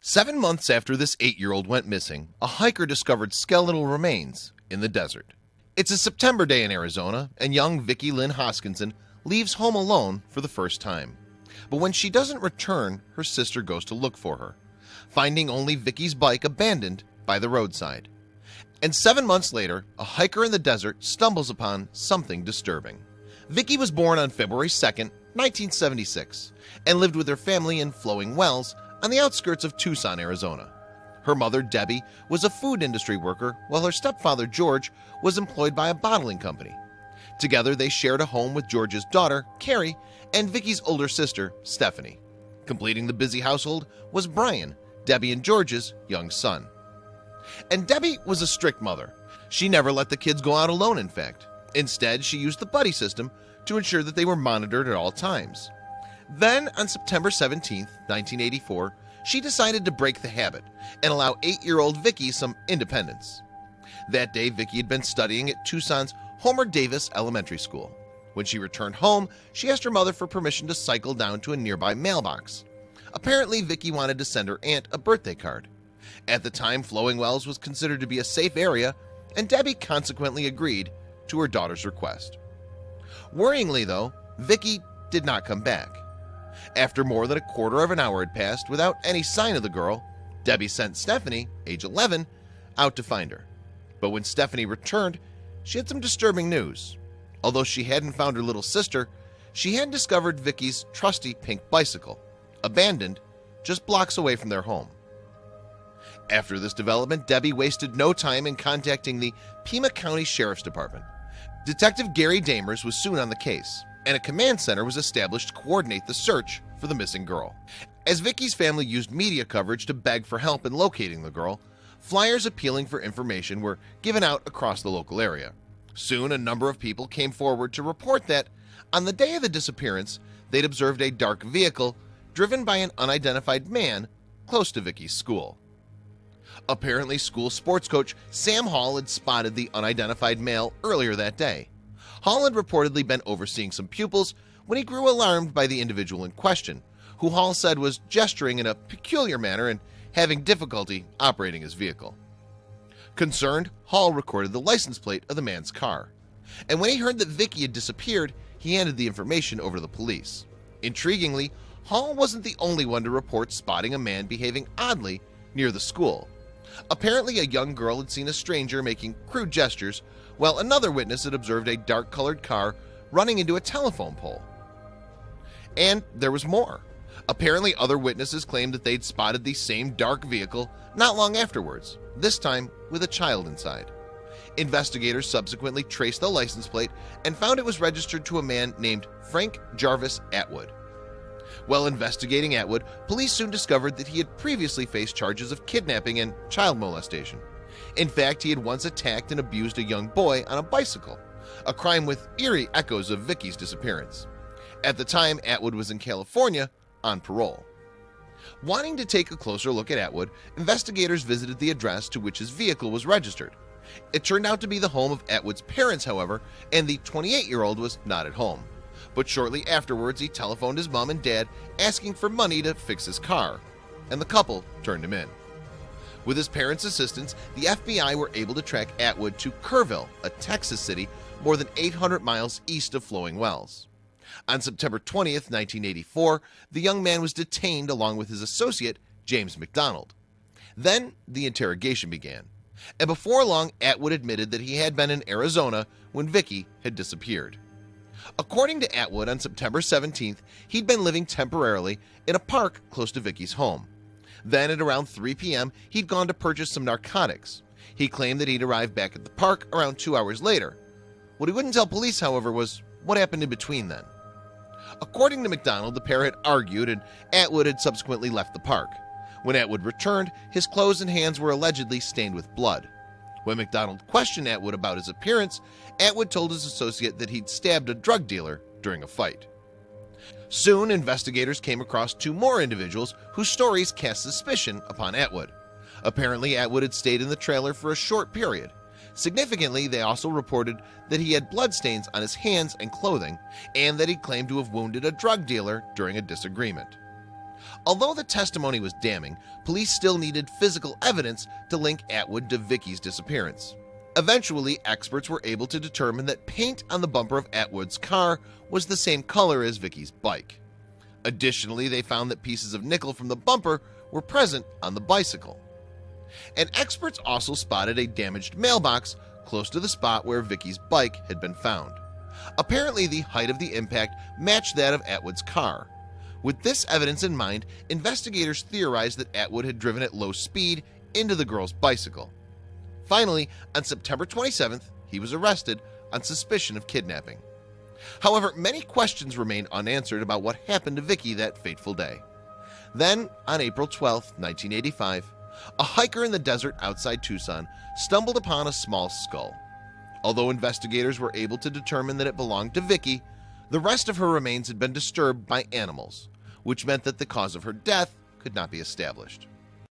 7 months after this 8-year-old went missing, a hiker discovered skeletal remains in the desert. It's a September day in Arizona, and young Vicki Lynne Hoskinson leaves home alone for the first time. But when she doesn't return, her sister goes to look for her, finding only Vicki's bike abandoned by the roadside. And 7 months later, a hiker in the desert stumbles upon something disturbing. Vicki was born on February 2nd, 1976, and lived with her family in Flowing Wells on the outskirts of Tucson, Arizona. Her mother, Debbie, was a food industry worker, while her stepfather, George, was employed by a bottling company. Together, they shared a home with George's daughter, Carrie, and Vicki's older sister, Stephanie. Completing the busy household was Brian, Debbie and George's young son. And Debbie was a strict mother. She never let the kids go out alone, in fact. Instead, she used the buddy system to ensure that they were monitored at all times. Then, on September 17, 1984, she decided to break the habit and allow 8-year-old Vicki some independence. That day, Vicki had been studying at Tucson's Homer Davis Elementary School. When she returned home, she asked her mother for permission to cycle down to a nearby mailbox. Apparently, Vicki wanted to send her aunt a birthday card. At the time, Flowing Wells was considered to be a safe area, and Debbie consequently agreed to her daughter's request. Worryingly, though, Vicki did not come back. After more than a quarter of an hour had passed without any sign of the girl, Debbie sent Stephanie, age 11, out to find her. But when Stephanie returned, she had some disturbing news. Although she hadn't found her little sister, she had discovered Vicki's trusty pink bicycle, abandoned just blocks away from their home. After this development, Debbie wasted no time in contacting the Pima County Sheriff's Department. Detective Gary Damers was soon on the case, and a command center was established to coordinate the search for the missing girl. As Vicki's family used media coverage to beg for help in locating the girl, flyers appealing for information were given out across the local area. Soon, a number of people came forward to report that, on the day of the disappearance, they'd observed a dark vehicle driven by an unidentified man close to Vicki's school. Apparently, school sports coach Sam Hall had spotted the unidentified male earlier that day. Hall had reportedly been overseeing some pupils when he grew alarmed by the individual in question, who Hall said was gesturing in a peculiar manner and having difficulty operating his vehicle. Concerned, Hall recorded the license plate of the man's car, and when he heard that Vicki had disappeared, he handed the information over to the police. Intriguingly, Hall wasn't the only one to report spotting a man behaving oddly near the school. Apparently, a young girl had seen a stranger making crude gestures, while another witness had observed a dark-colored car running into a telephone pole. And there was more. Apparently, other witnesses claimed that they'd spotted the same dark vehicle not long afterwards, this time with a child inside. Investigators subsequently traced the license plate and found it was registered to a man named Frank Jarvis Atwood. While investigating Atwood, police soon discovered that he had previously faced charges of kidnapping and child molestation. In fact, he had once attacked and abused a young boy on a bicycle, a crime with eerie echoes of Vicki's disappearance. At the time, Atwood was in California on parole. Wanting to take a closer look at Atwood, investigators visited the address to which his vehicle was registered. It turned out to be the home of Atwood's parents, however, and the 28-year-old was not at home. But shortly afterwards, he telephoned his mom and dad asking for money to fix his car, and the couple turned him in. With his parents' assistance, the FBI were able to track Atwood to Kerrville, a Texas city more than 800 miles east of Flowing Wells. On September 20th, 1984, the young man was detained along with his associate, James McDonald. Then the interrogation began, and before long, Atwood admitted that he had been in Arizona when Vicki had disappeared. According to Atwood, on September 17th, he'd been living temporarily in a park close to Vicki's home. Then at around 3 p.m., he'd gone to purchase some narcotics. He claimed that he'd arrived back at the park around 2 hours later. What he wouldn't tell police, however, was what happened in between then. According to McDonald, the pair had argued and Atwood had subsequently left the park. When Atwood returned, his clothes and hands were allegedly stained with blood. When McDonald questioned Atwood about his appearance, Atwood told his associate that he'd stabbed a drug dealer during a fight. Soon, investigators came across 2 more individuals whose stories cast suspicion upon Atwood. Apparently, Atwood had stayed in the trailer for a short period. Significantly, they also reported that he had bloodstains on his hands and clothing, and that he claimed to have wounded a drug dealer during a disagreement. Although the testimony was damning, police still needed physical evidence to link Atwood to Vicki's disappearance. Eventually, experts were able to determine that paint on the bumper of Atwood's car was the same color as Vicki's bike. Additionally, they found that pieces of nickel from the bumper were present on the bicycle. And experts also spotted a damaged mailbox close to the spot where Vicki's bike had been found. Apparently, the height of the impact matched that of Atwood's car. With this evidence in mind, investigators theorized that Atwood had driven at low speed into the girl's bicycle. Finally, on September 27th, he was arrested on suspicion of kidnapping. However, many questions remained unanswered about what happened to Vicki that fateful day. Then, on April 12, 1985, a hiker in the desert outside Tucson stumbled upon a small skull. Although investigators were able to determine that it belonged to Vicki, the rest of her remains had been disturbed by animals, which meant that the cause of her death could not be established.